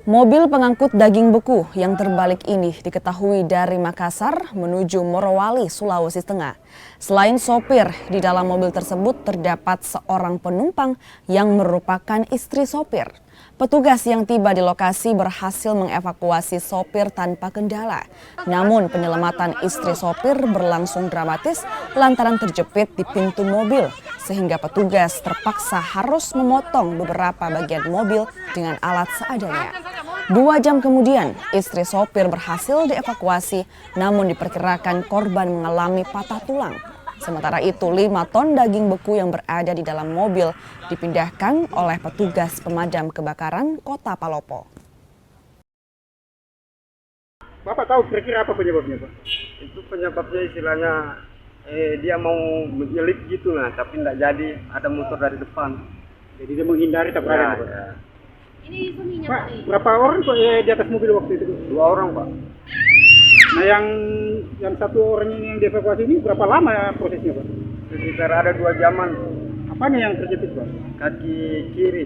Mobil pengangkut daging beku yang terbalik ini diketahui dari Makassar menuju Morowali, Sulawesi Tengah. Selain sopir, di dalam mobil tersebut terdapat seorang penumpang yang merupakan istri sopir. Petugas yang tiba di lokasi berhasil mengevakuasi sopir tanpa kendala. Namun penyelamatan istri sopir berlangsung dramatis lantaran terjepit di pintu mobil, sehingga petugas terpaksa harus memotong beberapa bagian mobil dengan alat seadanya. 2 jam kemudian, istri sopir berhasil dievakuasi, namun diperkirakan korban mengalami patah tulang. Sementara itu, 5 ton daging beku yang berada di dalam mobil dipindahkan oleh petugas pemadam kebakaran Kota Palopo. Bapak tahu kira-kira apa penyebabnya, Pak? Itu penyebabnya istilahnya dia mau menyelip gitu lah, tapi tidak jadi, ada motor dari depan. Jadi dia menghindari tabrakan, Pak. Ya. Ini suaminya Pak, Pak. berapa orang Pak di atas mobil waktu itu? 2 orang, Pak. Nah, yang satu orang ini yang dievakuasi ini berapa lama ya prosesnya, Pak? Sekitar ada 2 jaman. Apanya yang terjepit, Pak? Kaki kiri.